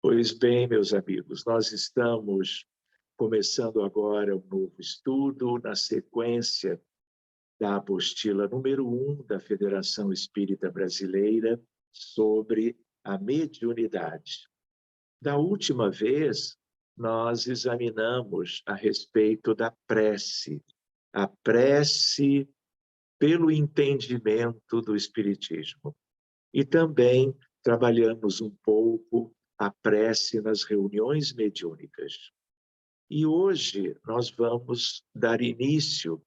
Pois bem, meus amigos, nós estamos começando agora um novo estudo na sequência da apostila número 1 da Federação Espírita Brasileira sobre a mediunidade. Da última vez, nós examinamos a respeito da prece, a prece pelo entendimento do Espiritismo. E também trabalhamos um pouco a prece nas reuniões mediúnicas. E hoje nós vamos dar início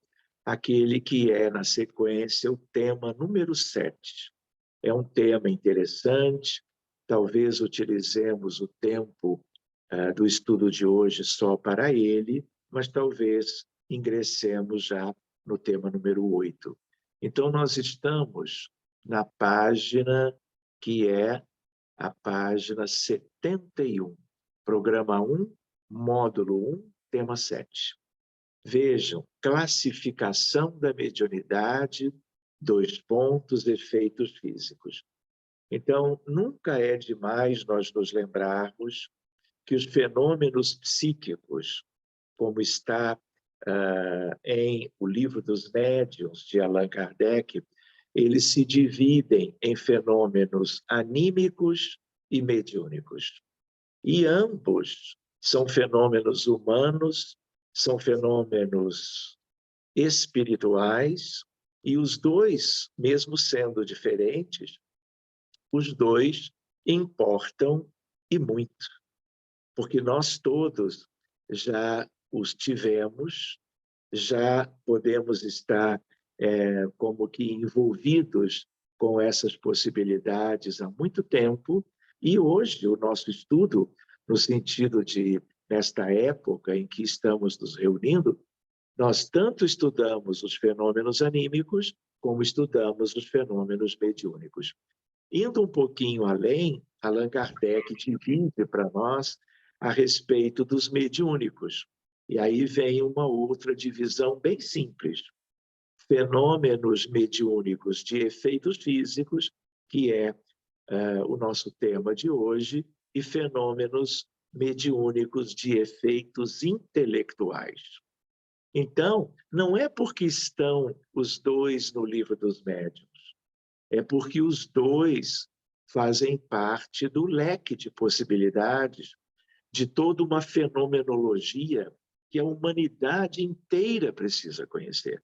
àquele que é, na sequência, o tema número 7. É um tema interessante, talvez utilizemos o tempo do estudo de hoje só para ele, mas talvez ingressemos já no tema número 8. Então, nós estamos na página que é a página 71, programa 1, módulo 1, tema 7. Vejam, classificação da mediunidade, efeitos físicos. Então, nunca é demais nós nos lembrarmos que os fenômenos psíquicos, como está em O Livro dos Médiuns, de Allan Kardec, eles se dividem em fenômenos anímicos e mediúnicos. E ambos são fenômenos humanos, são fenômenos espirituais, e os dois, mesmo sendo diferentes, os dois importam e muito, porque nós todos já os tivemos, já podemos estar como que envolvidos com essas possibilidades há muito tempo, e hoje o nosso estudo, no sentido de, nesta época em que estamos nos reunindo, nós tanto estudamos os fenômenos anímicos, como estudamos os fenômenos mediúnicos. Indo um pouquinho além, Allan Kardec divide para nós a respeito dos mediúnicos. E aí vem uma outra divisão bem simples. Fenômenos mediúnicos de efeitos físicos, que é o nosso tema de hoje, e fenômenos mediúnicos de efeitos intelectuais. Então, não é porque estão os dois no Livro dos Médiuns, é porque os dois fazem parte do leque de possibilidades de toda uma fenomenologia que a humanidade inteira precisa conhecer.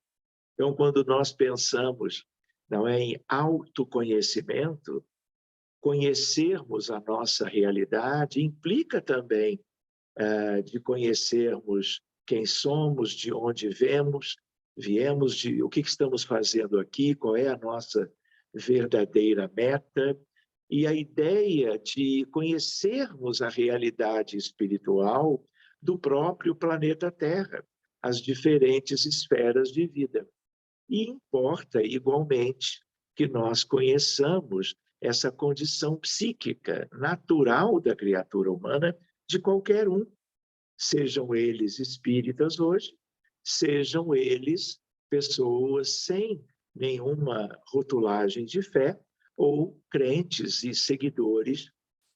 Então, quando nós pensamos em autoconhecimento, conhecermos a nossa realidade implica também de conhecermos quem somos, de onde viemos, de o que estamos fazendo aqui, qual é a nossa verdadeira meta, e a ideia de conhecermos a realidade espiritual do próprio planeta Terra, as diferentes esferas de vida. E importa, igualmente, que nós conheçamos essa condição psíquica natural da criatura humana, de qualquer um, sejam eles espíritas hoje, sejam eles pessoas sem nenhuma rotulagem de fé ou crentes e seguidores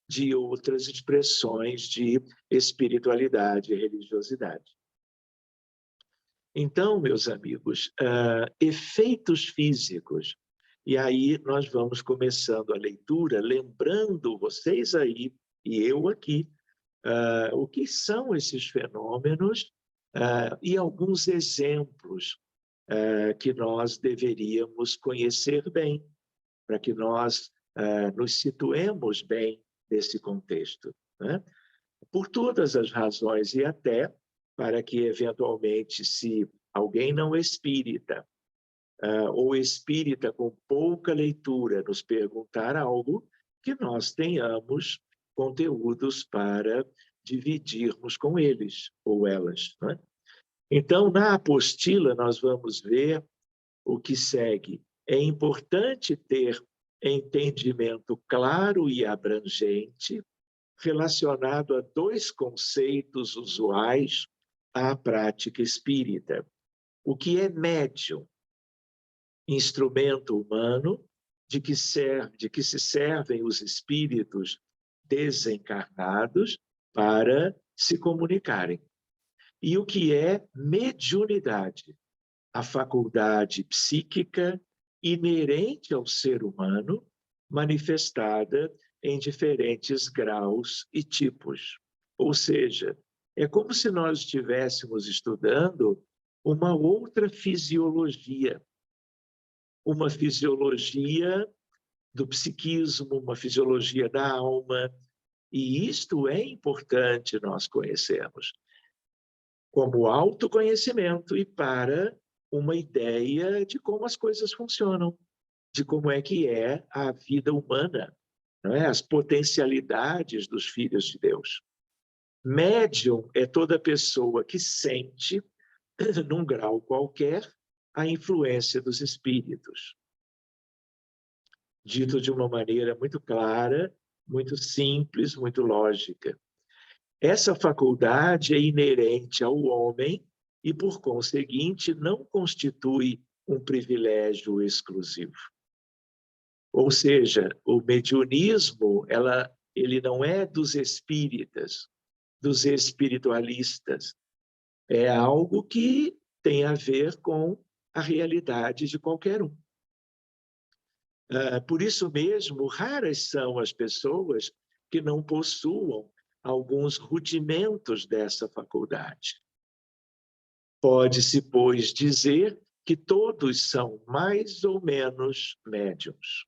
de outras expressões de espiritualidade e religiosidade. Então, meus amigos, efeitos físicos. E aí nós vamos começando a leitura, lembrando vocês aí e eu aqui, o que são esses fenômenos e alguns exemplos que nós deveríamos conhecer bem, para que nós nos situemos bem nesse contexto, né? Por todas as razões, e até para que, eventualmente, se alguém não espírita, ou espírita com pouca leitura, nos perguntar algo, que nós tenhamos conteúdos para dividirmos com eles ou elas, né? Então, na apostila, nós vamos ver o que segue. É importante ter entendimento claro e abrangente relacionado a dois conceitos usuais à prática espírita. O que é médium? Instrumento humano de que se servem os espíritos desencarnados para se comunicarem. E o que é mediunidade? A faculdade psíquica inerente ao ser humano, manifestada em diferentes graus e tipos. Ou seja, é como se nós estivéssemos estudando uma outra fisiologia, uma fisiologia do psiquismo, uma fisiologia da alma, e isto é importante nós conhecermos como autoconhecimento e para uma ideia de como as coisas funcionam, de como é que é a vida humana, não é? As potencialidades dos filhos de Deus. Médium é toda pessoa que sente, num grau qualquer, a influência dos espíritos. Dito de uma maneira muito clara, muito simples, muito lógica. Essa faculdade é inerente ao homem e, por conseguinte, não constitui um privilégio exclusivo. Ou seja, o mediunismo, ele não é dos espíritas, dos espiritualistas. É algo que tem a ver com a realidade de qualquer um. Por isso mesmo, raras são as pessoas que não possuam alguns rudimentos dessa faculdade. Pode-se, pois, dizer que todos são mais ou menos médiuns.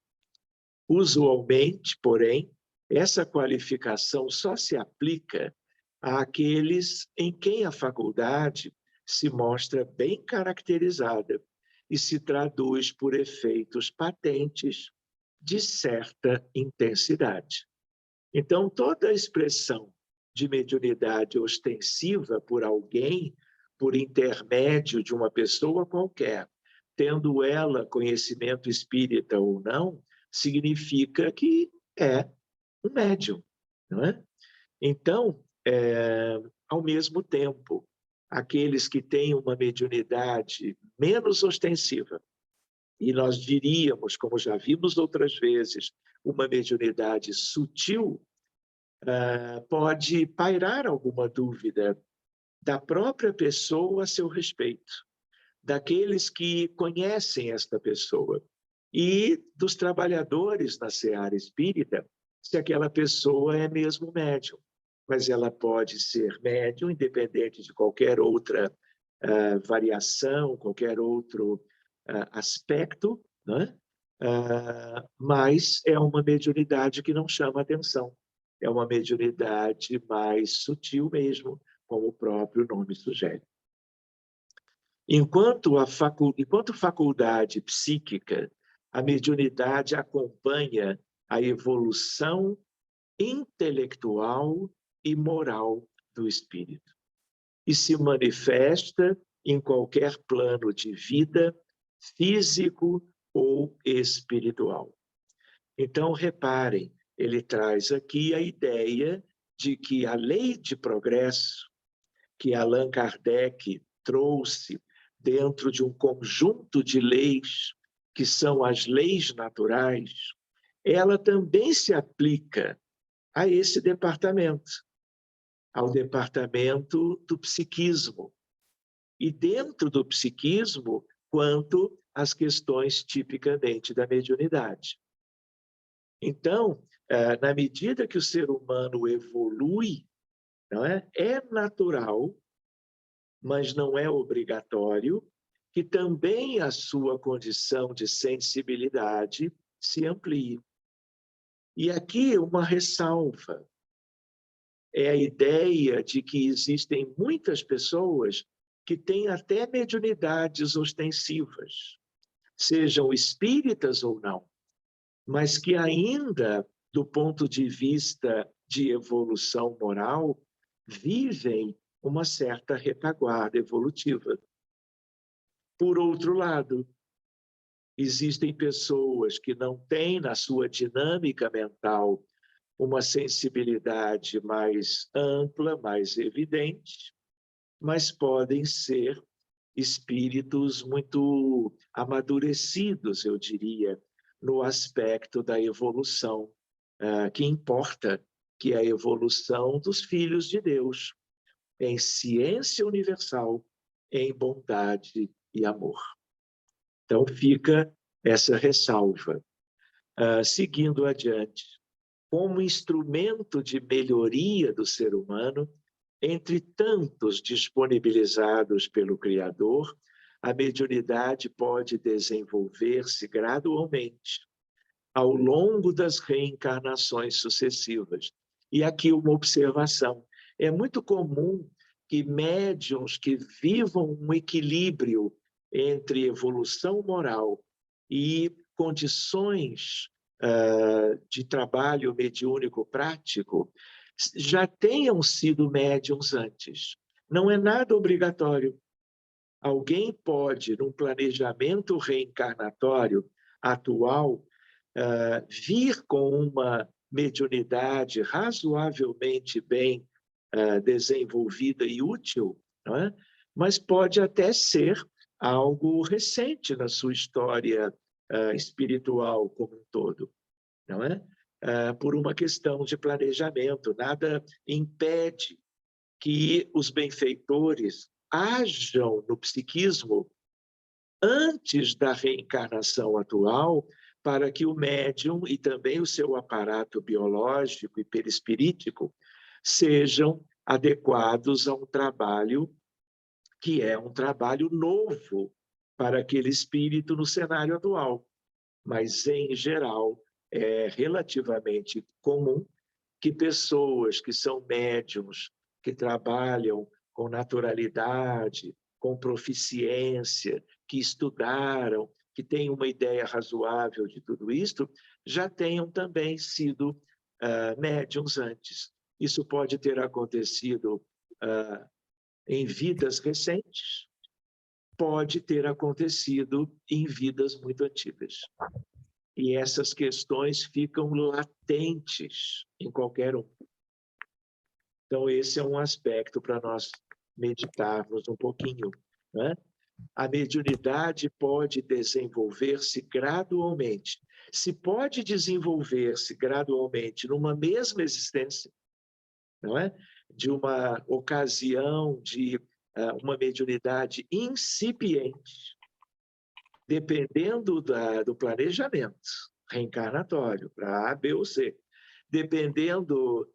Usualmente, porém, essa qualificação só se aplica àqueles em quem a faculdade se mostra bem caracterizada e se traduz por efeitos patentes de certa intensidade. Então, toda a expressão de mediunidade ostensiva por alguém, por intermédio de uma pessoa qualquer, tendo ela conhecimento espírita ou não, significa que é um médium, não é? Então, ao mesmo tempo, aqueles que têm uma mediunidade menos ostensiva, e nós diríamos, como já vimos outras vezes, uma mediunidade sutil, pode pairar alguma dúvida da própria pessoa a seu respeito, daqueles que conhecem esta pessoa e dos trabalhadores na seara espírita, se aquela pessoa é mesmo médium. Mas ela pode ser médium, independente de qualquer outra variação, qualquer outro aspecto, né? Mas é uma mediunidade que não chama atenção. É uma mediunidade mais sutil mesmo, como o próprio nome sugere. Enquanto faculdade psíquica, a mediunidade acompanha a evolução intelectual e moral do espírito e se manifesta em qualquer plano de vida, físico ou espiritual. Então, reparem, ele traz aqui a ideia de que a lei de progresso que Allan Kardec trouxe dentro de um conjunto de leis, que são as leis naturais, ela também se aplica a esse departamento, ao departamento do psiquismo. E dentro do psiquismo, quanto às questões tipicamente da mediunidade. Então, na medida que o ser humano evolui, não é? É natural, mas não é obrigatório, que também a sua condição de sensibilidade se amplie. E aqui uma ressalva. É a ideia de que existem muitas pessoas que têm até mediunidades ostensivas, sejam espíritas ou não, mas que ainda, do ponto de vista de evolução moral, vivem uma certa retaguarda evolutiva. Por outro lado, existem pessoas que não têm na sua dinâmica mental uma sensibilidade mais ampla, mais evidente, mas podem ser espíritos muito amadurecidos, eu diria, no aspecto da evolução que importa que é a evolução dos filhos de Deus, em ciência universal, em bondade e amor. Então, fica essa ressalva. Seguindo adiante, como instrumento de melhoria do ser humano, entre tantos disponibilizados pelo Criador, a mediunidade pode desenvolver-se gradualmente ao longo das reencarnações sucessivas. E aqui uma observação. É muito comum que médiuns que vivam um equilíbrio entre evolução moral e condições de trabalho mediúnico prático já tenham sido médiuns antes. Não é nada obrigatório. Alguém pode, num planejamento reencarnatório atual, vir com uma mediunidade razoavelmente bem desenvolvida e útil, não é? Mas pode até ser algo recente na sua história espiritual como um todo, não é? Por uma questão de planejamento. Nada impede que os benfeitores hajam no psiquismo antes da reencarnação atual, para que o médium e também o seu aparato biológico e perispirítico sejam adequados a um trabalho que é um trabalho novo para aquele espírito no cenário atual. Mas, em geral, é relativamente comum que pessoas que são médiums, que trabalham com naturalidade, com proficiência, que estudaram, que têm uma ideia razoável de tudo isto, já tenham também sido médiums antes. Isso pode ter acontecido em vidas recentes, pode ter acontecido em vidas muito antigas. E essas questões ficam latentes em qualquer um. Então, esse é um aspecto para nós meditarmos um pouquinho, né? A mediunidade pode desenvolver-se gradualmente. Se pode desenvolver-se gradualmente numa mesma existência, não é? De uma ocasião de uma mediunidade incipiente, dependendo do planejamento reencarnatório, para A, B ou C, dependendo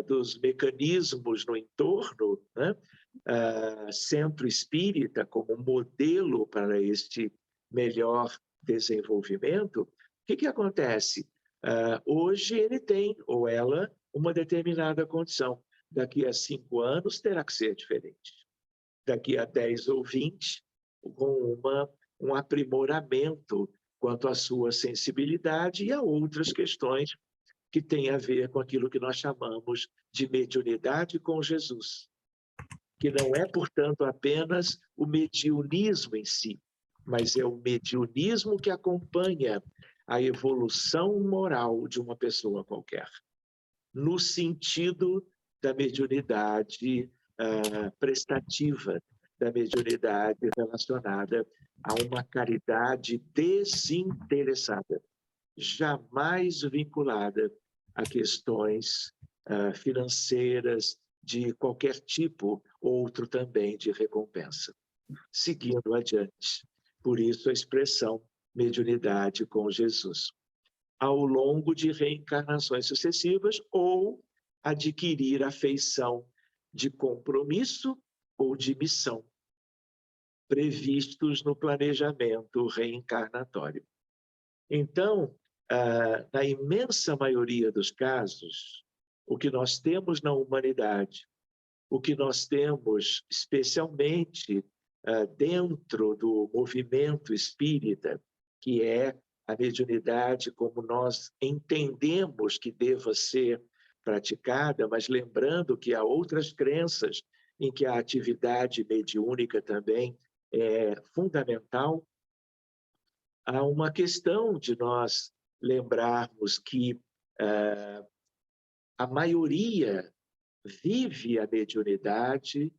dos mecanismos no entorno, né? Centro espírita como modelo para este melhor desenvolvimento, o que acontece? Hoje ele tem, ou ela, uma determinada condição. Daqui a 5 anos terá que ser diferente. Daqui a 10 ou 20, com um aprimoramento quanto à sua sensibilidade e a outras questões que têm a ver com aquilo que nós chamamos de mediunidade com Jesus, que não é, portanto, apenas o mediunismo em si, mas é o mediunismo que acompanha a evolução moral de uma pessoa qualquer, no sentido da mediunidade prestativa, da mediunidade relacionada a uma caridade desinteressada, jamais vinculada a questões financeiras de qualquer tipo, outro também de recompensa. Seguindo adiante, por isso a expressão mediunidade com Jesus, ao longo de reencarnações sucessivas ou adquirir a feição de compromisso ou de missão, previstos no planejamento reencarnatório. Então, na imensa maioria dos casos, o que nós temos na humanidade, o que nós temos especialmente dentro do movimento espírita, que é a mediunidade como nós entendemos que deva ser praticada, mas lembrando que há outras crenças em que a atividade mediúnica também é fundamental. Há uma questão de nós lembrarmos que a maioria vive a mediunidade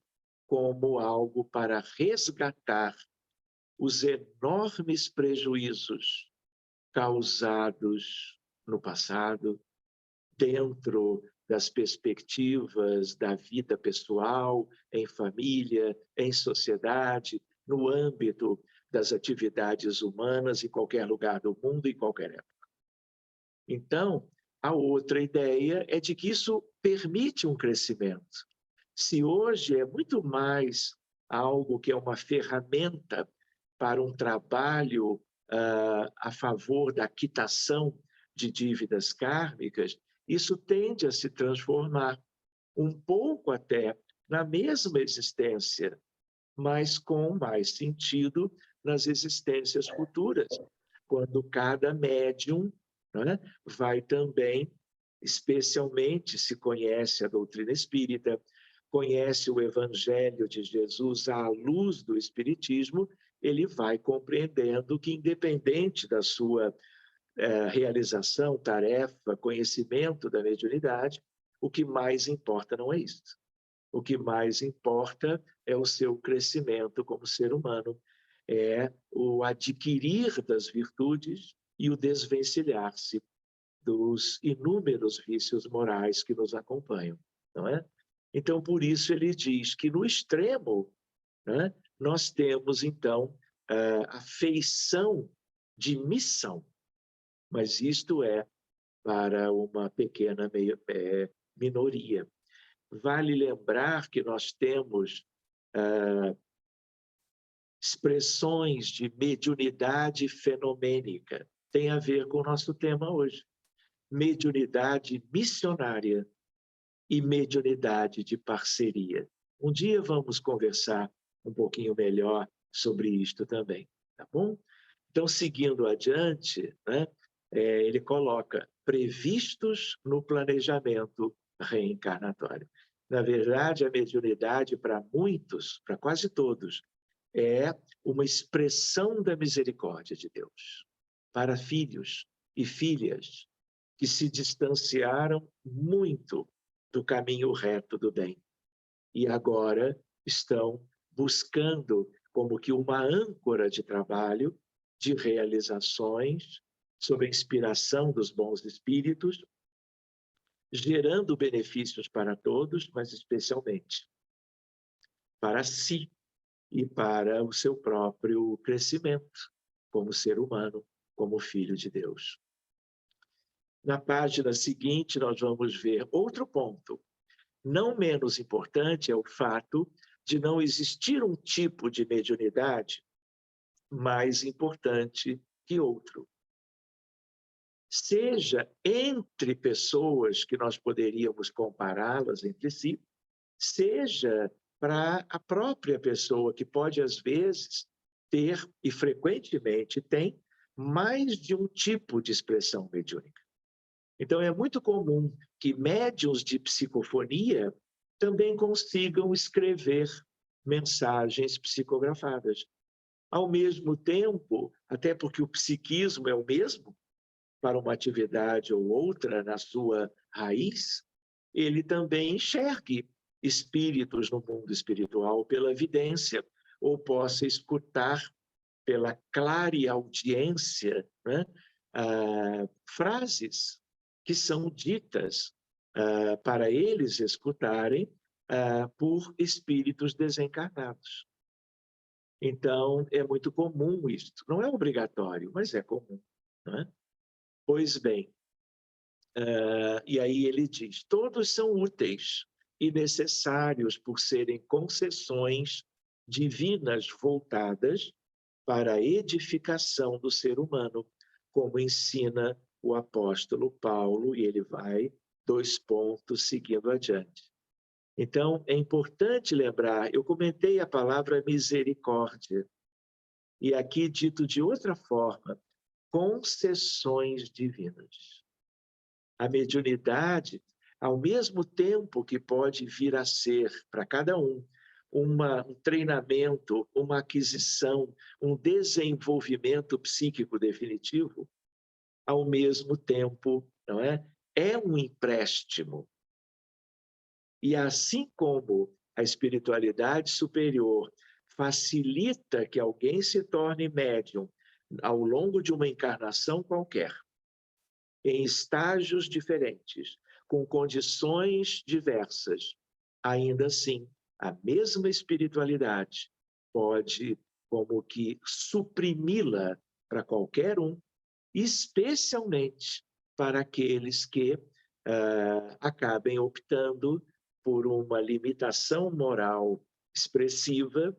como algo para resgatar os enormes prejuízos causados no passado, dentro das perspectivas da vida pessoal, em família, em sociedade, no âmbito das atividades humanas em qualquer lugar do mundo, em qualquer época. Então, a outra ideia é de que isso permite um crescimento. Se hoje é muito mais algo que é uma ferramenta para um trabalho a favor da quitação de dívidas kármicas, isso tende a se transformar um pouco até na mesma existência, mas com mais sentido nas existências futuras, quando cada médium, né, vai também, especialmente se conhece a doutrina espírita, conhece o Evangelho de Jesus à luz do Espiritismo, ele vai compreendendo que, independente da sua realização, tarefa, conhecimento da mediunidade, o que mais importa não é isso. O que mais importa é o seu crescimento como ser humano, é o adquirir das virtudes e o desvencilhar-se dos inúmeros vícios morais que nos acompanham, não é? Então, por isso ele diz que no extremo, né, nós temos, então, a feição de missão, mas isto é para uma pequena minoria. Vale lembrar que nós temos expressões de mediunidade fenomênica. Tem a ver com o nosso tema hoje. Mediunidade missionária e mediunidade de parceria. Um dia vamos conversar um pouquinho melhor sobre isto também, tá bom? Então, seguindo adiante, né, ele coloca previstos no planejamento reencarnatório. Na verdade, a mediunidade, para muitos, para quase todos, é uma expressão da misericórdia de Deus para filhos e filhas que se distanciaram muito do caminho reto do bem e agora estão buscando como que uma âncora de trabalho, de realizações, sob a inspiração dos bons espíritos, gerando benefícios para todos, mas especialmente para si e para o seu próprio crescimento como ser humano, como filho de Deus. Na página seguinte, nós vamos ver outro ponto. Não menos importante é o fato de não existir um tipo de mediunidade mais importante que outro. Seja entre pessoas que nós poderíamos compará-las entre si, seja para a própria pessoa que pode, às vezes, ter, e frequentemente tem, mais de um tipo de expressão mediúnica. Então, é muito comum que médiuns de psicofonia também consigam escrever mensagens psicografadas. Ao mesmo tempo, até porque o psiquismo é o mesmo, para uma atividade ou outra na sua raiz, ele também enxergue espíritos no mundo espiritual pela vidência, ou possa escutar pela clareaudiência, né, frases que são ditas para eles escutarem por espíritos desencarnados. Então, é muito comum isto. Não é obrigatório, mas é comum, não é? Pois bem, e aí ele diz, todos são úteis e necessários por serem concessões divinas voltadas para a edificação do ser humano, como ensina o apóstolo Paulo, e ele vai 2 pontos seguindo adiante. Então, é importante lembrar, eu comentei a palavra misericórdia, e aqui dito de outra forma, concessões divinas. A mediunidade, ao mesmo tempo que pode vir a ser, para cada um treinamento, uma aquisição, um desenvolvimento psíquico definitivo, ao mesmo tempo, não é? É um empréstimo. E assim como a espiritualidade superior facilita que alguém se torne médium ao longo de uma encarnação qualquer, em estágios diferentes, com condições diversas, ainda assim, a mesma espiritualidade pode, como que, suprimi-la para qualquer um, especialmente para aqueles que acabem optando por uma limitação moral expressiva,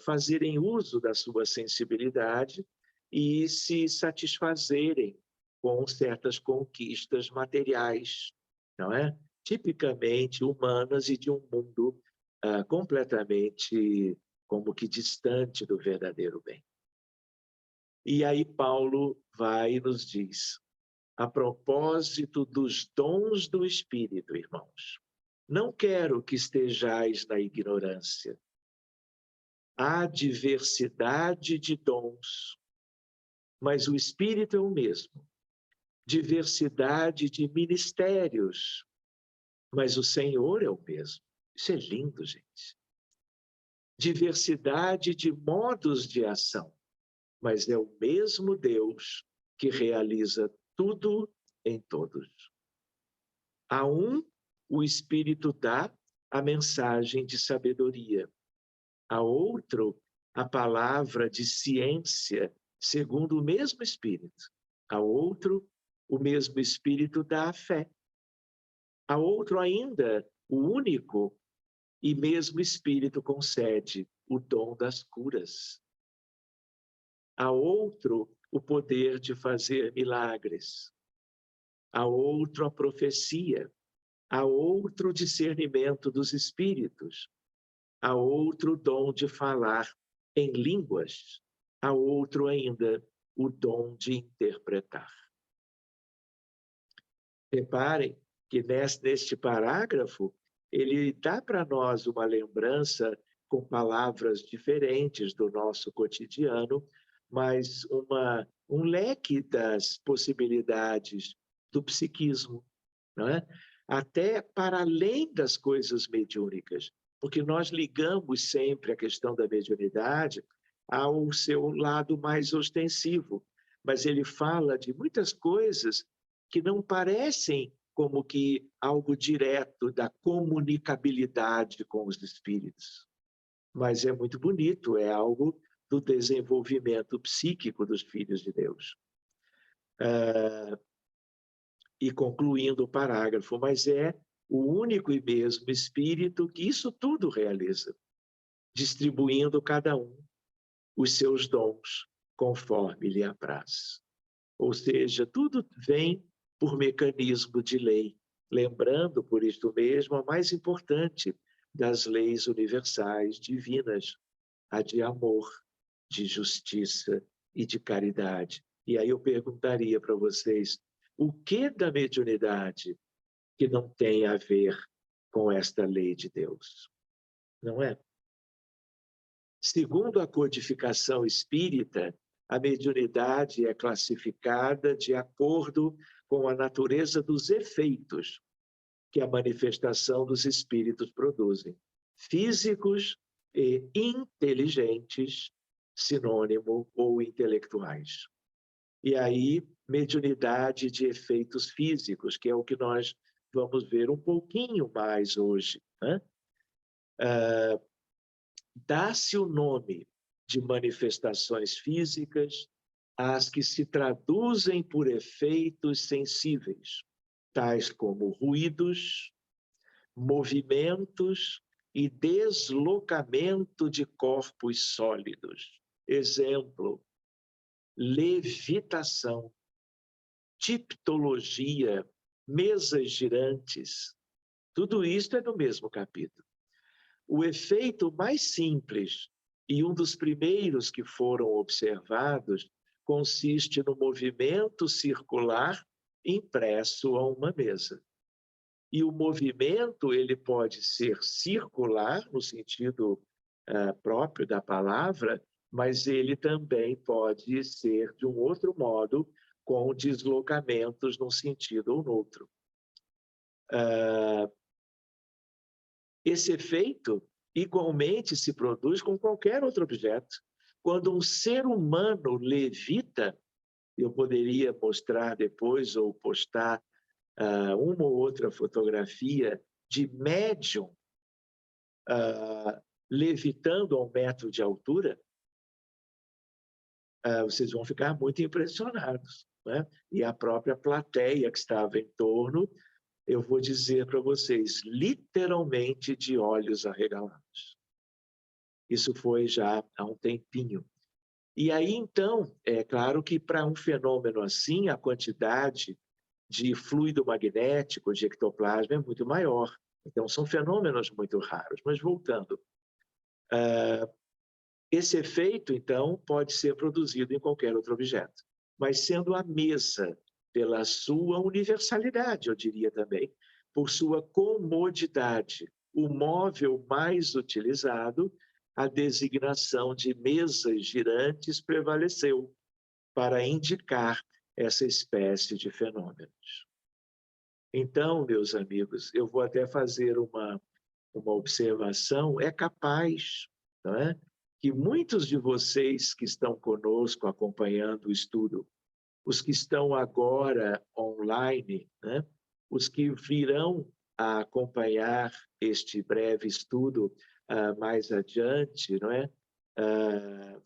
fazerem uso da sua sensibilidade e se satisfazerem com certas conquistas materiais, não é? Tipicamente humanas e de um mundo completamente como que distante do verdadeiro bem. E aí Paulo vai e nos diz, a propósito dos dons do Espírito, irmãos, não quero que estejais na ignorância. Há diversidade de dons, mas o Espírito é o mesmo. Diversidade de ministérios, mas o Senhor é o mesmo. Isso é lindo, gente. Diversidade de modos de ação, mas é o mesmo Deus que realiza tudo em todos. A um, o Espírito dá a mensagem de sabedoria. A outro, a palavra de ciência, segundo o mesmo Espírito. A outro, o mesmo Espírito dá a fé. A outro ainda, o único e mesmo Espírito concede o dom das curas. A outro, o poder de fazer milagres. A outro, a profecia. A outro, o discernimento dos espíritos. A outro, o dom de falar em línguas. A outro ainda, o dom de interpretar. Reparem que neste parágrafo, ele dá para nós uma lembrança com palavras diferentes do nosso cotidiano, mas um leque das possibilidades do psiquismo, não é? Até para além das coisas mediúnicas, porque nós ligamos sempre a questão da mediunidade ao seu lado mais ostensivo, mas ele fala de muitas coisas que não parecem como que algo direto da comunicabilidade com os espíritos. Mas é muito bonito, é algo do desenvolvimento psíquico dos filhos de Deus. E concluindo o parágrafo, mas é o único e mesmo Espírito que isso tudo realiza, distribuindo cada um os seus dons conforme lhe apraz. Ou seja, tudo vem por mecanismo de lei, lembrando, por isto mesmo, a mais importante das leis universais divinas, a de amor, de justiça e de caridade. E aí eu perguntaria para vocês, o que da mediunidade que não tem a ver com esta lei de Deus? Não é? Segundo a codificação espírita, a mediunidade é classificada de acordo com a natureza dos efeitos que a manifestação dos espíritos produzem, físicos e inteligentes, sinônimo, ou intelectuais. E aí, mediunidade de efeitos físicos, que é o que nós vamos ver um pouquinho mais hoje, né? Dá-se o nome de manifestações físicas às que se traduzem por efeitos sensíveis, tais como ruídos, movimentos e deslocamento de corpos sólidos. Exemplo, levitação, tiptologia, mesas girantes. Tudo isto é no mesmo capítulo. O efeito mais simples e um dos primeiros que foram observados consiste no movimento circular impresso a uma mesa. E o movimento ele pode ser circular no sentido próprio da palavra, mas ele também pode ser de um outro modo, com deslocamentos num sentido ou no outro. Esse efeito igualmente se produz com qualquer outro objeto. Quando um ser humano levita, eu poderia mostrar depois ou postar uma ou outra fotografia de médium levitando a 1 metro de altura, vocês vão ficar muito impressionados, né? E a própria plateia que estava em torno, eu vou dizer para vocês, literalmente de olhos arregalados. Isso foi já há um tempinho. E aí, então, é claro que para um fenômeno assim, a quantidade de fluido magnético, de ectoplasma, é muito maior. Então, são fenômenos muito raros. Mas, voltando, esse efeito, então, pode ser produzido em qualquer outro objeto, mas sendo a mesa, pela sua universalidade, eu diria também, por sua comodidade, o móvel mais utilizado, a designação de mesas girantes prevaleceu para indicar essa espécie de fenômenos. Então, meus amigos, eu vou até fazer uma observação, é capaz, não é, que muitos de vocês que estão conosco acompanhando o estudo, os que estão agora online, né, os que virão a acompanhar este breve estudo mais adiante, não é,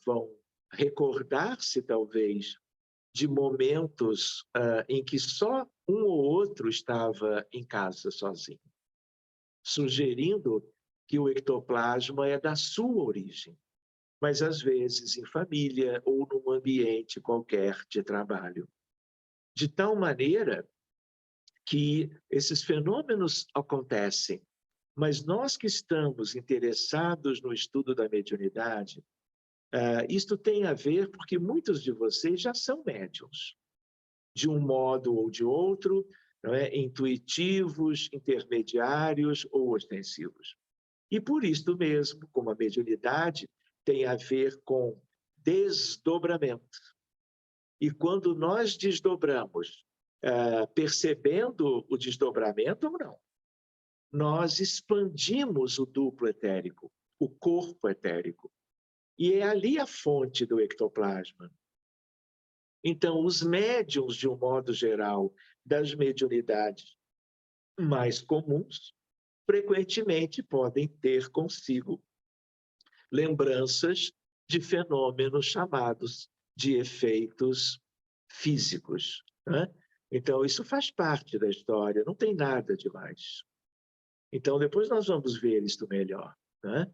vão recordar-se, talvez, de momentos em que só um ou outro estava em casa sozinho, sugerindo que o ectoplasma é da sua origem, mas às vezes em família ou num ambiente qualquer de trabalho. De tal maneira que esses fenômenos acontecem, mas nós que estamos interessados no estudo da mediunidade, isto tem a ver porque muitos de vocês já são médiuns, de um modo ou de outro, não é? Intuitivos, intermediários ou ostensivos. E por isto mesmo, como a mediunidade tem a ver com desdobramento. E quando nós desdobramos, percebendo o desdobramento ou não, nós expandimos o duplo etérico, o corpo etérico. E é ali a fonte do ectoplasma. Então, os médiuns, de um modo geral, das mediunidades mais comuns, frequentemente podem ter consigo lembranças de fenômenos chamados de efeitos físicos, né? Então, isso faz parte da história, não tem nada demais. Então, depois nós vamos ver isto melhor, né?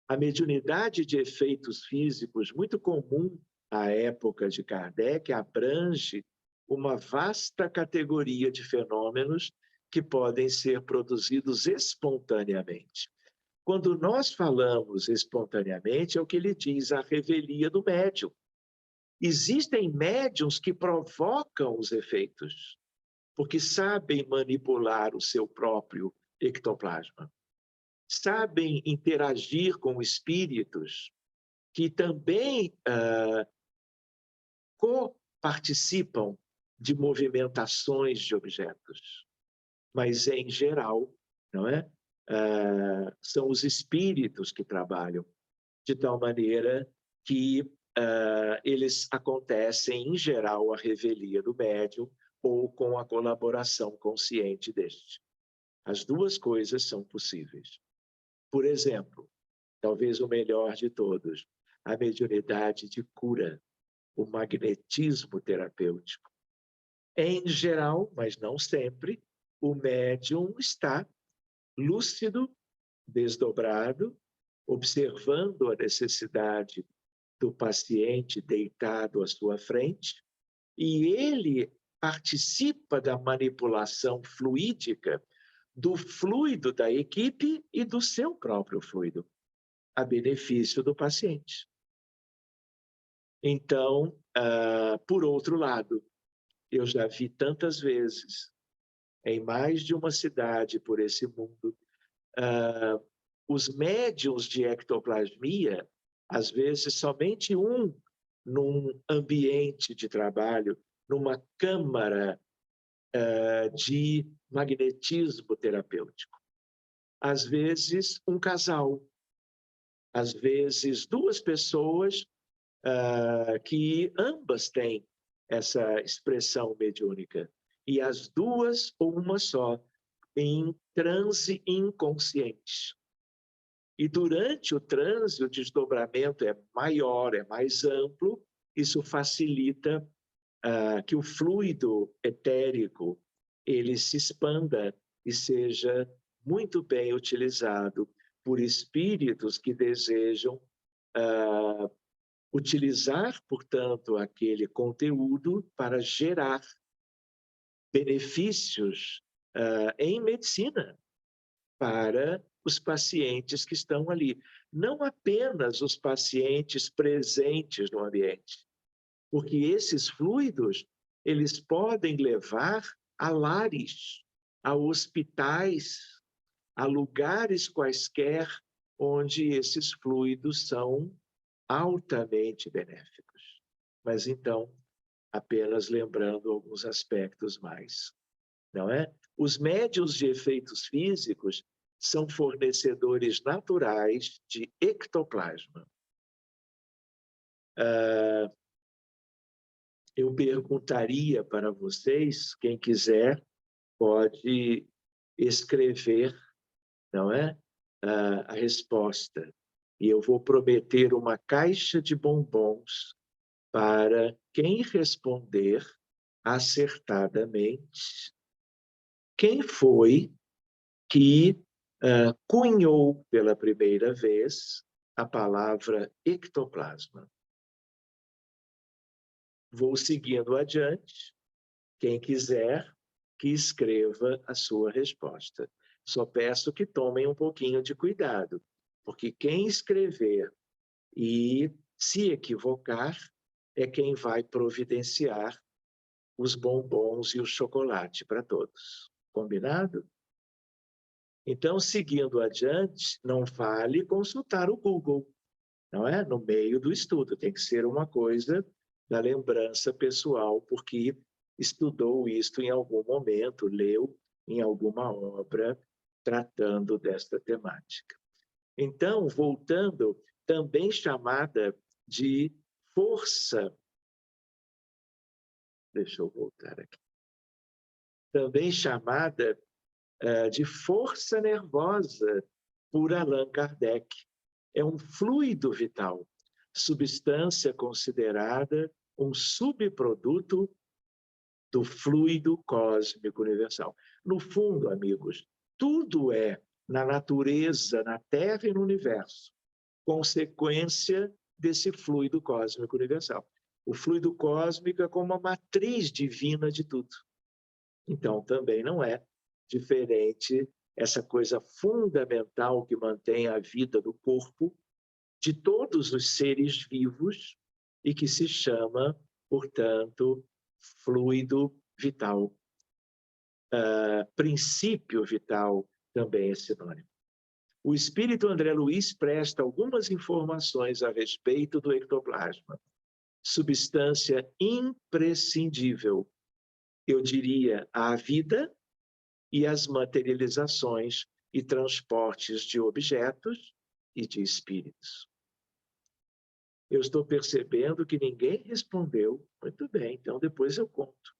A mediunidade de efeitos físicos, muito comum à época de Kardec, abrange uma vasta categoria de fenômenos que podem ser produzidos espontaneamente. Quando nós falamos espontaneamente, é o que ele diz, a revelia do médium. Existem médiums que provocam os efeitos, porque sabem manipular o seu próprio ectoplasma. Sabem interagir com espíritos que também co-participam de movimentações de objetos. Mas, em geral, não é? São os espíritos que trabalham, de tal maneira que eles acontecem, em geral, a revelia do médium ou com a colaboração consciente deste. As duas coisas são possíveis. Por exemplo, talvez o melhor de todos, a mediunidade de cura, o magnetismo terapêutico. Em geral, mas não sempre, o médium está lúcido, desdobrado, observando a necessidade do paciente deitado à sua frente, e ele participa da manipulação fluídica do fluido da equipe e do seu próprio fluido, a benefício do paciente. Então, por outro lado, eu já vi tantas vezes, em mais de uma cidade por esse mundo, os médiuns de ectoplasmia, às vezes somente um num ambiente de trabalho, numa câmara de magnetismo terapêutico. Às vezes, um casal. Às vezes, duas pessoas que ambas têm essa expressão mediúnica. e as duas ou uma só, em transe inconsciente. E durante o transe, o desdobramento é maior, é mais amplo, isso facilita que o fluido etérico ele se expanda e seja muito bem utilizado por espíritos que desejam utilizar, portanto, aquele conteúdo para gerar benefícios em medicina para os pacientes que estão ali. Não apenas os pacientes presentes no ambiente, porque esses fluidos eles podem levar a lares, a hospitais, a lugares quaisquer onde esses fluidos são altamente benéficos. Mas então, apenas lembrando alguns aspectos mais, não é? Os médiuns de efeitos físicos são fornecedores naturais de ectoplasma. Eu perguntaria para vocês, quem quiser pode escrever, não é? A resposta. E eu vou prometer uma caixa de bombons para quem responder acertadamente quem foi que cunhou pela primeira vez a palavra ectoplasma. Vou seguindo adiante. Quem quiser, que escreva a sua resposta. Só peço que tomem um pouquinho de cuidado, porque quem escrever e se equivocar é quem vai providenciar os bombons e o chocolate para todos. Combinado? Então, seguindo adiante, não vale consultar o Google, não é? No meio do estudo, tem que ser uma coisa da lembrança pessoal, porque estudou isto em algum momento, leu em alguma obra tratando desta temática. Então, voltando, também chamada de força, deixa eu voltar aqui, também chamada de força nervosa por Allan Kardec. É um fluido vital, substância considerada um subproduto do fluido cósmico universal. No fundo, amigos, tudo é, na natureza, na Terra e no universo, consequência desse fluido cósmico universal. O fluido cósmico é como a matriz divina de tudo. Então, também não é diferente essa coisa fundamental que mantém a vida do corpo de todos os seres vivos e que se chama, portanto, fluido vital. Princípio vital também é sinônimo. O espírito André Luiz presta algumas informações a respeito do ectoplasma, substância imprescindível, eu diria, à vida e às materializações e transportes de objetos e de espíritos. Eu estou percebendo que ninguém respondeu. Muito bem, então depois eu conto.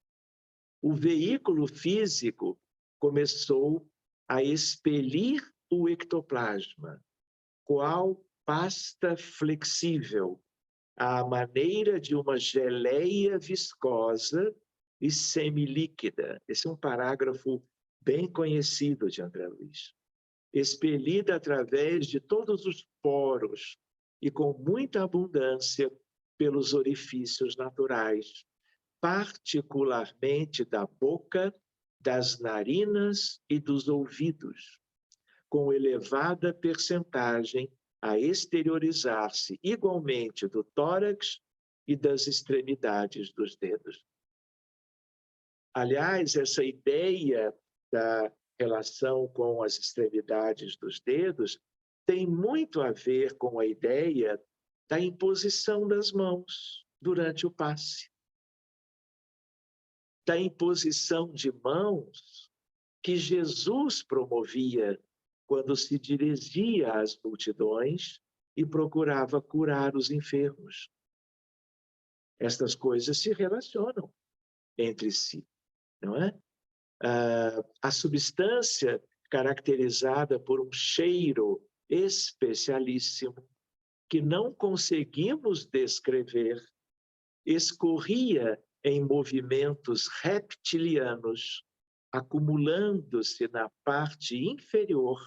O veículo físico começou a expelir o ectoplasma, qual pasta flexível, à maneira de uma geleia viscosa e semilíquida. Esse é um parágrafo bem conhecido de André Luiz. Expelida através de todos os poros e com muita abundância pelos orifícios naturais, particularmente da boca, das narinas e dos ouvidos, com elevada percentagem a exteriorizar-se igualmente do tórax e das extremidades dos dedos. Aliás, essa ideia da relação com as extremidades dos dedos tem muito a ver com a ideia da imposição das mãos durante o passe. Da imposição de mãos que Jesus promovia quando se dirigia às multidões e procurava curar os enfermos. Estas coisas se relacionam entre si. não é? A substância caracterizada por um cheiro especialíssimo, que não conseguimos descrever, escorria em movimentos reptilianos, acumulando-se na parte inferior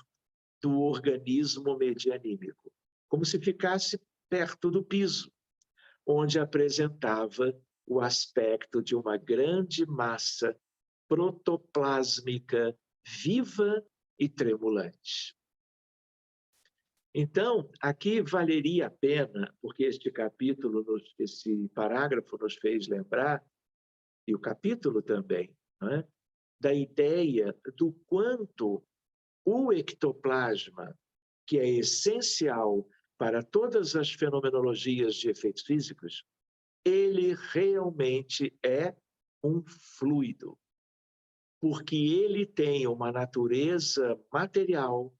do organismo medianímico, como se ficasse perto do piso, onde apresentava o aspecto de uma grande massa protoplásmica viva e tremulante. Então, aqui valeria a pena, porque este capítulo, esse parágrafo nos fez lembrar, e o capítulo também, não é? Da ideia do quanto o ectoplasma, que é essencial para todas as fenomenologias de efeitos físicos, ele realmente é um fluido, porque ele tem uma natureza material,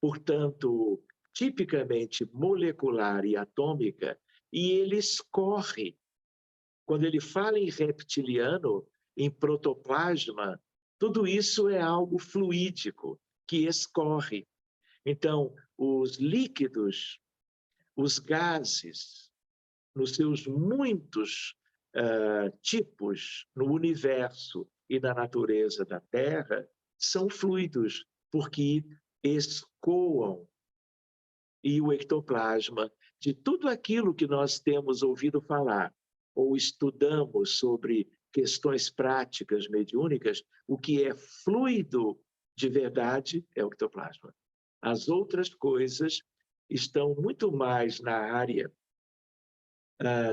portanto, tipicamente molecular e atômica, e ele escorre. Quando ele fala em reptiliano, em protoplasma, tudo isso é algo fluídico, que escorre. Então, os líquidos, os gases, nos seus muitos tipos no universo e na natureza da Terra, são fluidos, porque escoam. E o ectoplasma, de tudo aquilo que nós temos ouvido falar ou estudamos sobre questões práticas mediúnicas, o que é fluido de verdade é o ectoplasma. As outras coisas estão muito mais na área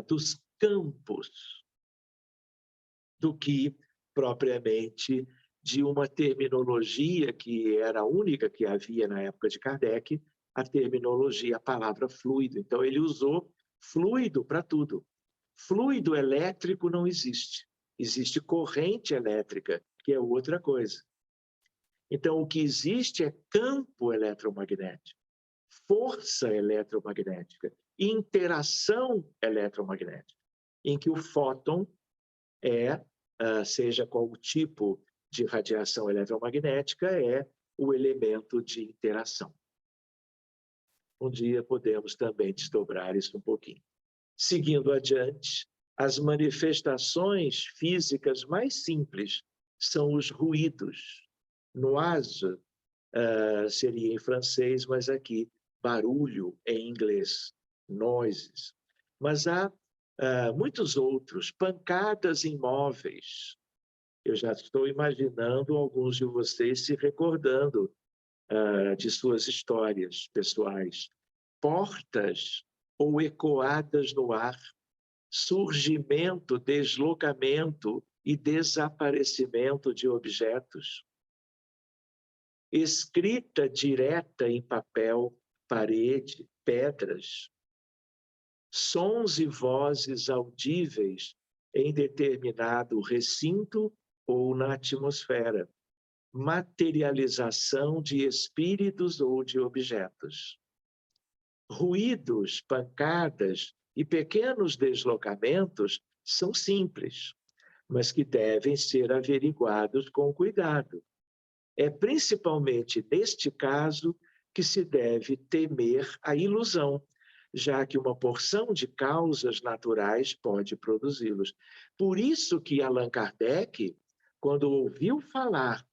dos campos do que propriamente de uma terminologia que era a única que havia na época de Kardec, a terminologia, a palavra fluido. Então, ele usou fluido para tudo. Fluido elétrico não existe. Existe corrente elétrica, que é outra coisa. Então, o que existe é campo eletromagnético, força eletromagnética, interação eletromagnética, em que o fóton é, seja qual o tipo de radiação eletromagnética, é o elemento de interação. Um dia podemos também desdobrar isso um pouquinho. Seguindo adiante, as manifestações físicas mais simples são os ruídos. Noise seria em francês, mas aqui barulho em inglês, noises. Mas há muitos outros, pancadas em móveis. Eu já estou imaginando alguns de vocês se recordando de suas histórias pessoais. Portas ou ecoadas no ar, surgimento, deslocamento e desaparecimento de objetos. Escrita direta em papel, parede, pedras. Sons e vozes audíveis em determinado recinto ou na atmosfera. Materialização de espíritos ou de objetos. Ruídos, pancadas e pequenos deslocamentos são simples, mas que devem ser averiguados com cuidado. É principalmente neste caso que se deve temer a ilusão, já que uma porção de causas naturais pode produzi-los. Por isso que Allan Kardec, quando ouviu falar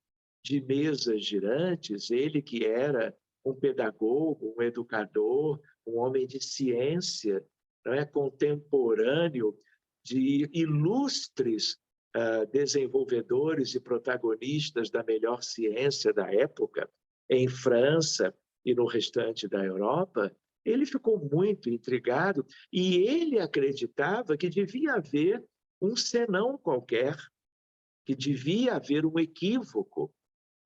de mesas girantes, ele que era um pedagogo, um educador, um homem de ciência, não é, contemporâneo de ilustres desenvolvedores e protagonistas da melhor ciência da época, em França e no restante da Europa, ele ficou muito intrigado e ele acreditava que devia haver um senão qualquer, que devia haver um equívoco.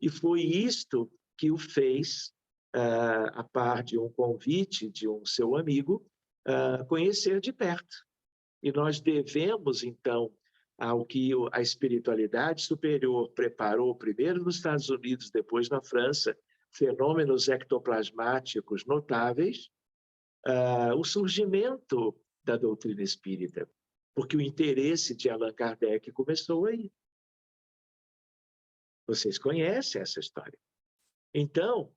E foi isto que o fez, a par de um convite de um seu amigo, conhecer de perto. E nós devemos, então, ao que a espiritualidade superior preparou primeiro nos Estados Unidos, depois na França, fenômenos ectoplasmáticos notáveis, o surgimento da doutrina espírita, porque o interesse de Allan Kardec começou aí. Vocês conhecem essa história. Então,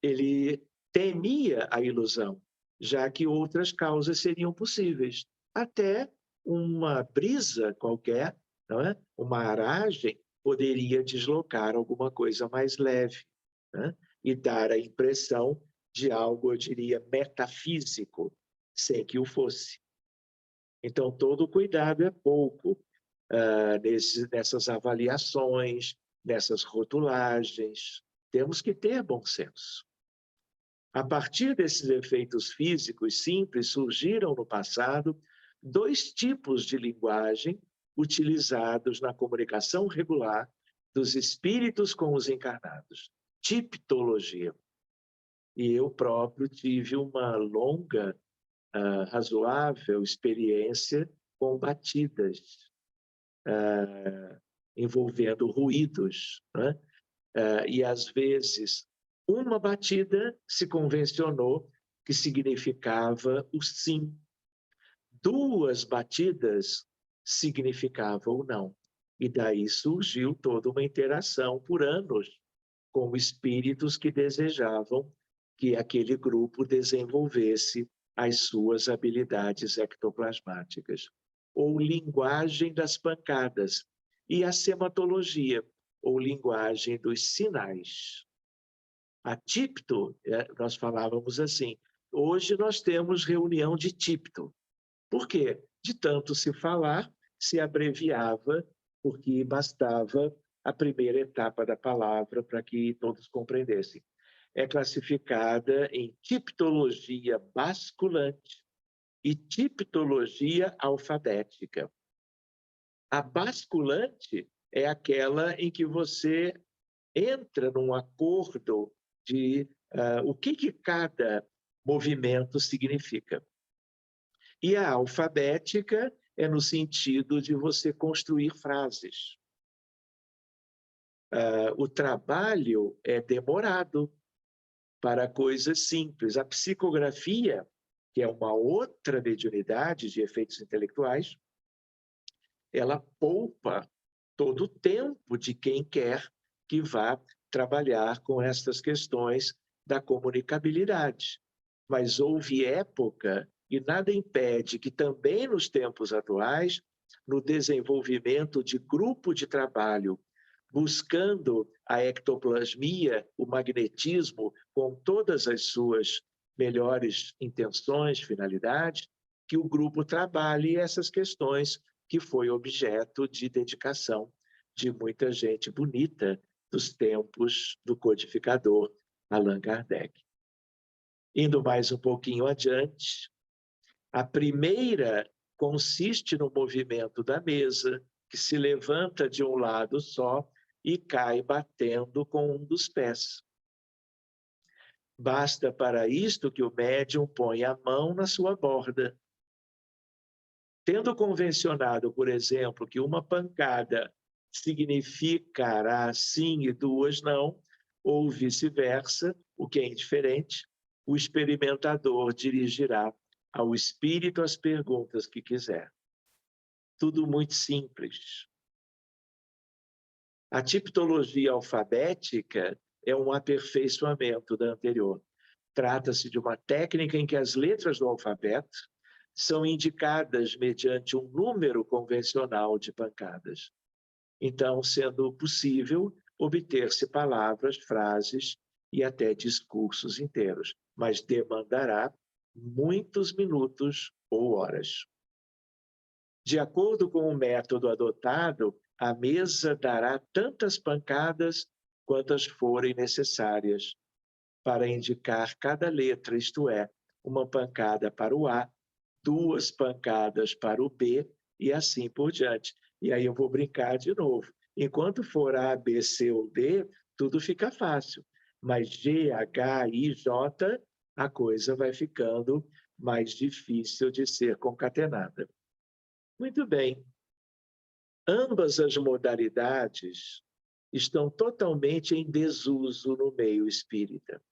ele temia a ilusão, já que outras causas seriam possíveis. Até uma brisa qualquer, não é? Uma aragem, poderia deslocar alguma coisa mais leve, né? E dar a impressão de algo, eu diria, metafísico, sem que o fosse. Então, todo cuidado é pouco nessas avaliações, nessas rotulagens. Temos que ter bom senso. A partir desses efeitos físicos simples, surgiram no passado 2 tipos de linguagem utilizados na comunicação regular dos espíritos com os encarnados. Tiptologia. E eu próprio tive uma longa, razoável experiência com batidas, envolvendo ruídos, né? E às vezes uma batida se convencionou que significava o sim, 2 batidas significavam o não. E daí surgiu toda uma interação por anos com espíritos que desejavam que aquele grupo desenvolvesse as suas habilidades ectoplasmáticas, ou linguagem das pancadas, e a sematologia, ou linguagem dos sinais. A tipto, nós falávamos assim, hoje nós temos reunião de tipto. Por quê? De tanto se falar, se abreviava, porque bastava a primeira etapa da palavra para que todos compreendessem. É classificada em tiptologia basculante e tiptologia alfabética. A basculante é aquela em que você entra num acordo de o que cada movimento significa. E a alfabética é no sentido de você construir frases. O trabalho é demorado para coisas simples. A psicografia, que é uma outra mediunidade de efeitos intelectuais, ela poupa todo o tempo de quem quer que vá trabalhar com estas questões da comunicabilidade. Mas houve época, e nada impede que também nos tempos atuais, no desenvolvimento de grupo de trabalho, buscando a ectoplasmia, o magnetismo, com todas as suas melhores intenções, finalidades, que o grupo trabalhe essas questões que foi objeto de dedicação de muita gente bonita dos tempos do codificador Allan Kardec. Indo mais um pouquinho adiante, a primeira consiste no movimento da mesa, que se levanta de um lado só e cai batendo com um dos pés. Basta para isto que o médium ponha a mão na sua borda. Tendo convencionado, por exemplo, que uma pancada significará sim e 2 não, ou vice-versa, o que é indiferente, o experimentador dirigirá ao espírito as perguntas que quiser. Tudo muito simples. A tiptologia alfabética é um aperfeiçoamento da anterior. Trata-se de uma técnica em que as letras do alfabeto são indicadas mediante um número convencional de pancadas. Então, sendo possível obter-se palavras, frases e até discursos inteiros, mas demandará muitos minutos ou horas. De acordo com o método adotado, a mesa dará tantas pancadas quantas forem necessárias para indicar cada letra, isto é, uma pancada para o A, 2 pancadas para o B e assim por diante. E aí eu vou brincar de novo. Enquanto for A, B, C ou D, tudo fica fácil. Mas G, H, I, J, a coisa vai ficando mais difícil de ser concatenada. Muito bem. Ambas as modalidades estão totalmente em desuso no meio espírita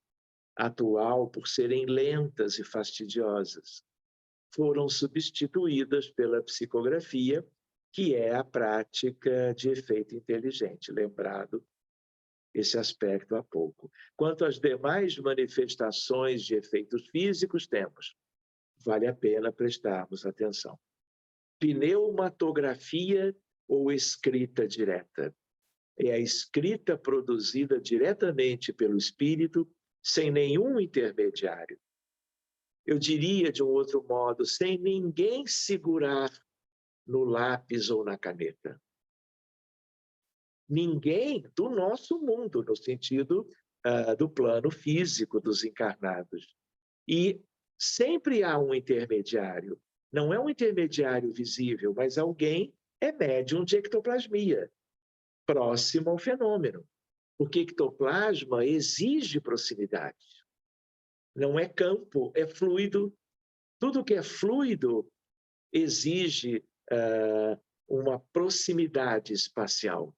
atual por serem lentas e fastidiosas. Foram substituídas pela psicografia que é a prática de efeito inteligente, lembrado esse aspecto há pouco. Quanto às demais manifestações de efeitos físicos, temos. Vale a pena prestarmos atenção. Pneumatografia ou escrita direta? É a escrita produzida diretamente pelo espírito, sem nenhum intermediário. Eu diria, de um outro modo, sem ninguém segurar no lápis ou na caneta. Ninguém do nosso mundo, no sentido do plano físico dos encarnados. E sempre há um intermediário. Não é um intermediário visível, mas alguém é médium de ectoplasmia, próximo ao fenômeno. Porque ectoplasma exige proximidade. Não é campo, é fluido. Tudo que é fluido exige uma proximidade espacial.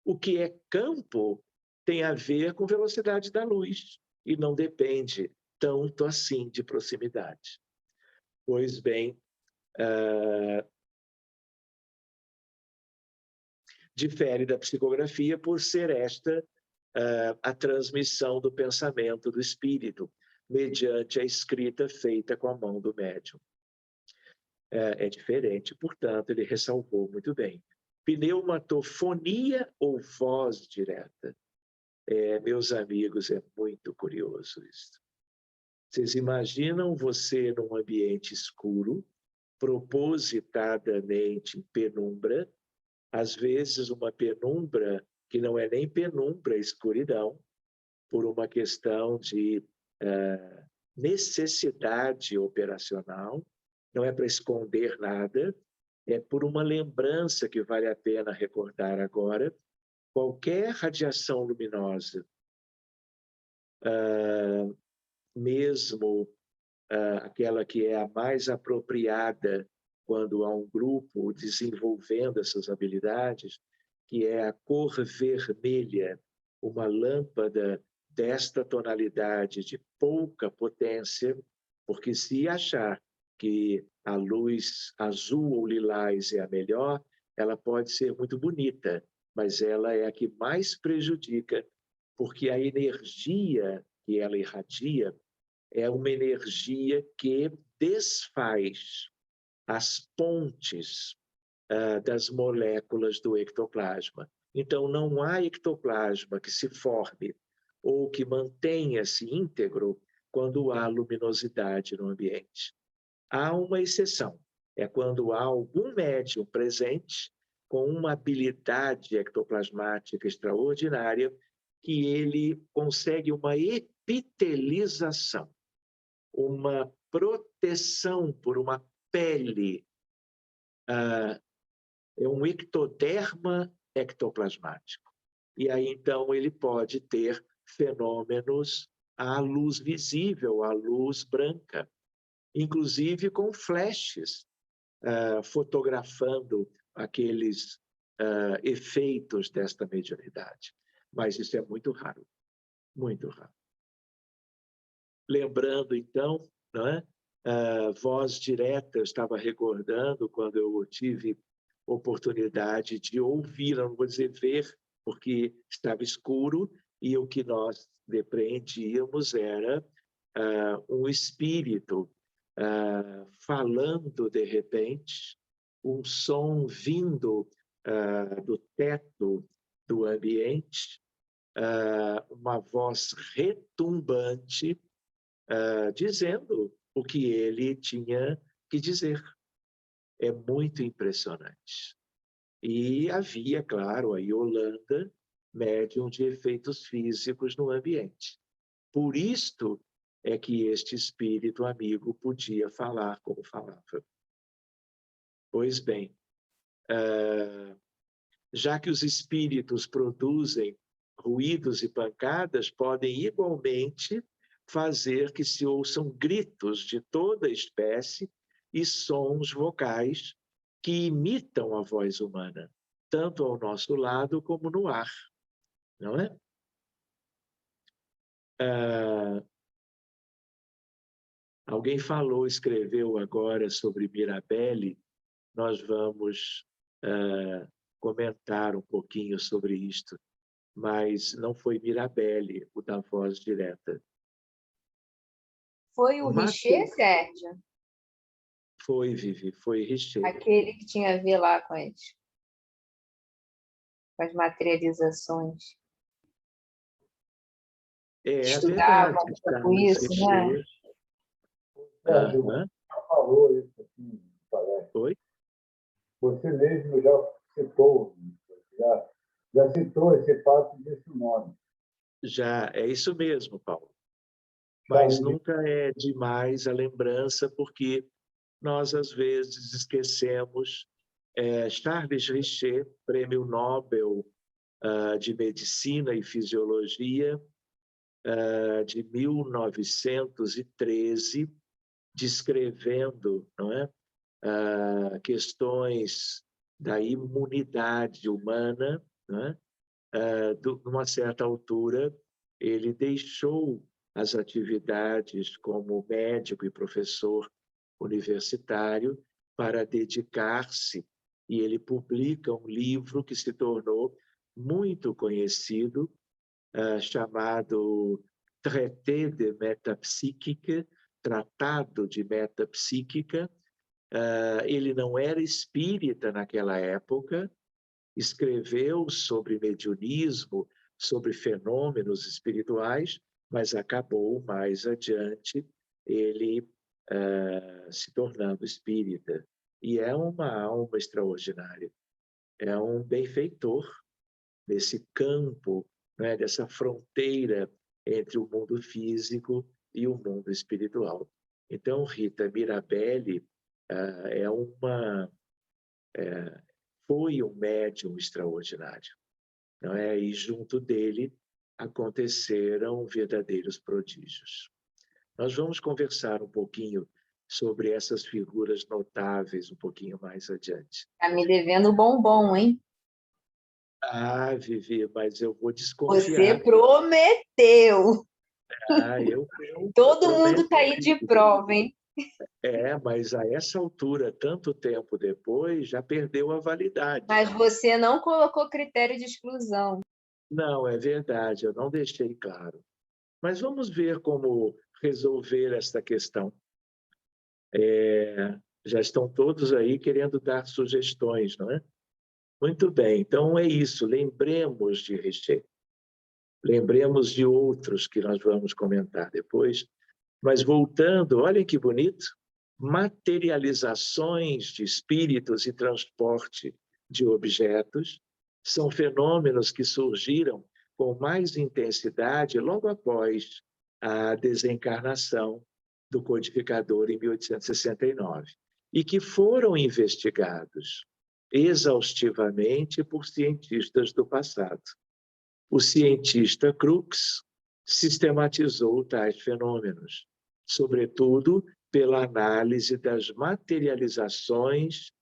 O que é campo tem a ver com velocidade da luz e não depende tanto assim de proximidade. Pois bem, difere da psicografia por ser esta a transmissão do pensamento do espírito, mediante a escrita feita com a mão do médium. É diferente, portanto, ele ressalvou muito bem. Pneumatofonia ou voz direta? Meus amigos, é muito curioso isso. Vocês imaginam você num ambiente escuro, propositadamente em penumbra, às vezes uma penumbra que não é nem penumbra, é escuridão, por uma questão de necessidade operacional, não é para esconder nada, é por uma lembrança que vale a pena recordar agora. Qualquer radiação luminosa, mesmo aquela que é a mais apropriada quando há um grupo desenvolvendo essas habilidades, que é a cor vermelha, uma lâmpada desta tonalidade de pouca potência, porque se achar que a luz azul ou lilás é a melhor, ela pode ser muito bonita, mas ela é a que mais prejudica, porque a energia que ela irradia é uma energia que desfaz as pontes das moléculas do ectoplasma. Então, não há ectoplasma que se forme ou que mantenha-se íntegro quando há luminosidade no ambiente. Há uma exceção, é quando há algum médium presente com uma habilidade ectoplasmática extraordinária que ele consegue uma epitelização, uma proteção por uma pele, é um ectoderma ectoplasmático. E aí, então, ele pode ter fenômenos à luz visível, à luz branca, inclusive com flashes, fotografando aqueles efeitos desta mediunidade. Mas isso é muito raro, muito raro. Lembrando, então, não é? Voz direta, eu estava recordando quando eu tive oportunidade de ouvir, não vou dizer ver, porque estava escuro, e o que nós depreendíamos era um espírito falando de repente, um som vindo do teto do ambiente, uma voz retumbante, dizendo o que ele tinha que dizer. É muito impressionante. E havia, claro, a Yolanda, médium de efeitos físicos no ambiente. Por isto é que este espírito amigo podia falar como falava. Pois bem, já que os espíritos produzem ruídos e pancadas, podem igualmente fazer que se ouçam gritos de toda espécie e sons vocais que imitam a voz humana, tanto ao nosso lado como no ar, não é? Alguém falou, escreveu agora sobre Mirabelle, nós vamos comentar um pouquinho sobre isto, mas não foi Mirabelle o da voz direta. Foi o Richer, Sérgio? Foi, Vivi, foi Richer. Aquele que tinha a ver lá com as materializações. É Estudavam verdade, com Charles isso, né? Richer. Aham. Falou isso aqui, parece. Oi? Você mesmo já citou, já citou esse fato desse nome. Já, é isso mesmo, Paulo. Mas nunca é demais a lembrança, porque nós, às vezes, esquecemos. Charles Richer, Prêmio Nobel de Medicina e Fisiologia, de 1913, descrevendo, não é, questões da imunidade humana, não é? Numa certa altura, ele deixou as atividades como médico e professor universitário para dedicar-se, e ele publica um livro que se tornou muito conhecido, chamado Traité de Métapsychique, Tratado de Metapsíquica. Ele não era espírita naquela época, escreveu sobre mediunismo, sobre fenômenos espirituais, mas acabou mais adiante ele se tornando espírita. E é uma alma extraordinária, é um benfeitor desse campo, né, dessa fronteira entre o mundo físico e o mundo espiritual. Então, Rita Mirabelle foi um médium extraordinário, não é? E junto dele aconteceram verdadeiros prodígios. Nós vamos conversar um pouquinho sobre essas figuras notáveis um pouquinho mais adiante. Tá me devendo bombom, hein? Ah, Vivi, mas eu vou Você desconfiar. prometeu. Eu Todo mundo prometo. tá aí de prova, hein? Mas a essa altura, tanto tempo depois, já perdeu a validade. Mas você não colocou critério de exclusão. Não, é verdade, eu não deixei claro. Mas vamos ver como resolver esta questão. Já estão todos aí querendo dar sugestões, não é? Muito bem, então é isso. Lembremos de Richer. Lembremos de outros que nós vamos comentar depois. Mas voltando, olhem que bonito. Materializações de espíritos e transporte de objetos são fenômenos que surgiram com mais intensidade logo após a desencarnação do codificador em 1869 e que foram investigados exaustivamente por cientistas do passado. O cientista Crookes sistematizou tais fenômenos, sobretudo pela análise das materializações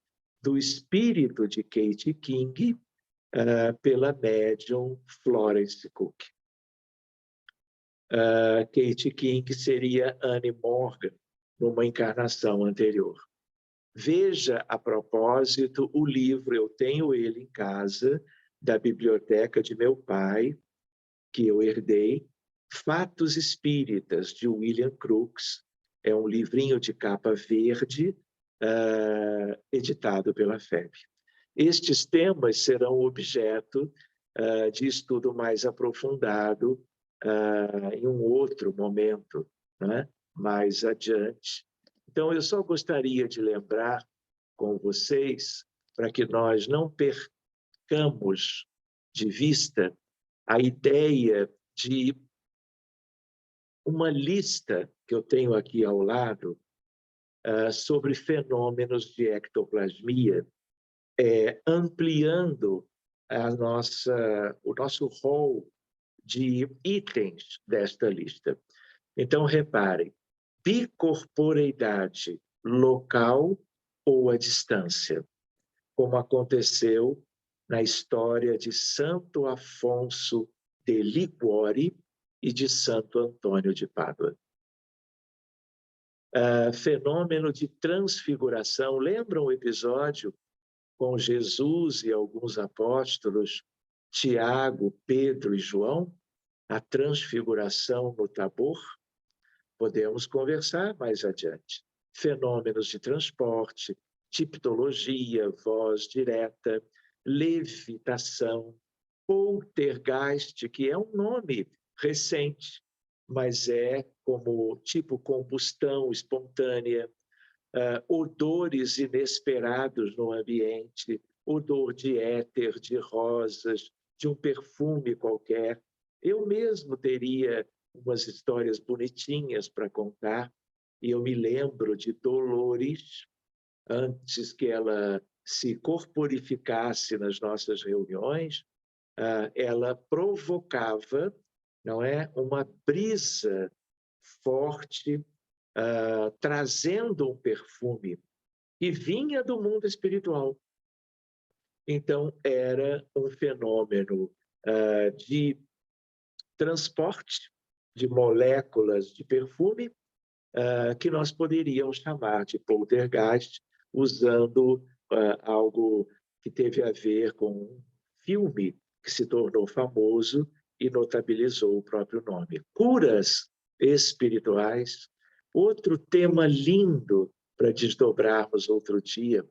do espírito de Kate King pela médium Florence Cook. Kate King seria Anne Morgan numa encarnação anterior. Veja, a propósito, o livro, eu tenho ele em casa, da biblioteca de meu pai, que eu herdei, Fatos Espíritas, de William Crookes. É um livrinho de capa verde, editado pela FEB. Estes temas serão objeto de estudo mais aprofundado em um outro momento, né? Mais adiante. Então, eu só gostaria de lembrar com vocês, para que nós não percamos de vista a ideia de uma lista que eu tenho aqui ao lado sobre fenômenos de ectoplasmia, ampliando o nosso rol de itens desta lista. Então, reparem, bicorporeidade local ou à distância, como aconteceu na história de Santo Afonso de Liguori e de Santo Antônio de Pádua. Fenômeno de transfiguração. Lembram o episódio com Jesus e alguns apóstolos, Tiago, Pedro e João, a transfiguração no Tabor? Podemos conversar mais adiante. Fenômenos de transporte, tipologia, voz direta, levitação, poltergeist, que é um nome recente, mas é como tipo combustão espontânea, odores inesperados no ambiente, odor de éter, de rosas, de um perfume qualquer. Eu mesmo teria umas histórias bonitinhas para contar, e eu me lembro de Dolores, antes que ela se corporificasse nas nossas reuniões, ela provocava, não é, uma brisa forte, trazendo um perfume que vinha do mundo espiritual. Então, era um fenômeno de transporte de moléculas de perfume que nós poderíamos chamar de poltergeist, usando algo que teve a ver com um filme que se tornou famoso e notabilizou o próprio nome. Curas espirituais, outro tema lindo para desdobrarmos outro dia,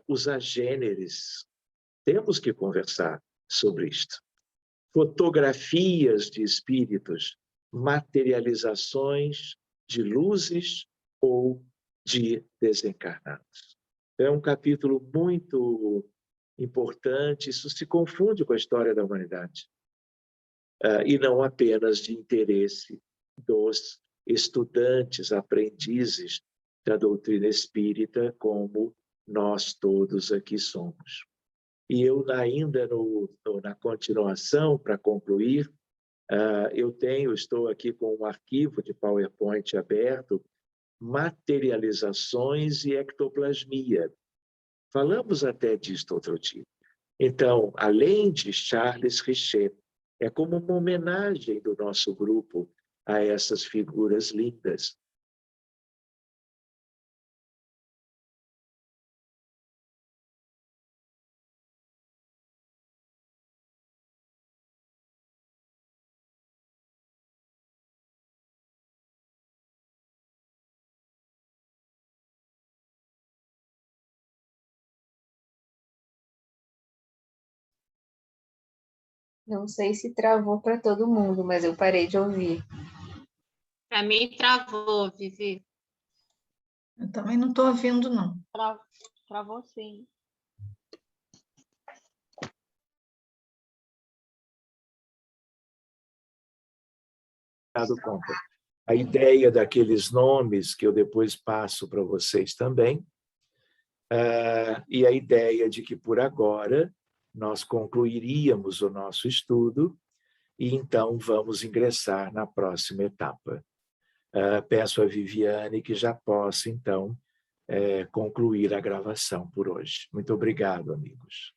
os agêneres. Temos que conversar sobre isto. Fotografias de espíritos, materializações de luzes ou de desencarnados. É um capítulo muito importante, isso se confunde com a história da humanidade. E não apenas de interesse dos estudantes, aprendizes da doutrina espírita, como nós todos aqui somos. E eu ainda na continuação, para concluir, estou aqui com um arquivo de PowerPoint aberto, materializações e ectoplasmia. Falamos até disto outro dia. Então, além de Charles Richet, é como uma homenagem do nosso grupo a essas figuras lindas. Não sei se travou para todo mundo, mas eu parei de ouvir. Para mim, travou, Vivi. Eu também não estou ouvindo, não. Travou sim. A ideia daqueles nomes que eu depois passo para vocês também, e a ideia de que, por agora, nós concluiríamos o nosso estudo e, então, vamos ingressar na próxima etapa. Peço a Viviane que já possa, então, concluir a gravação por hoje. Muito obrigado, amigos.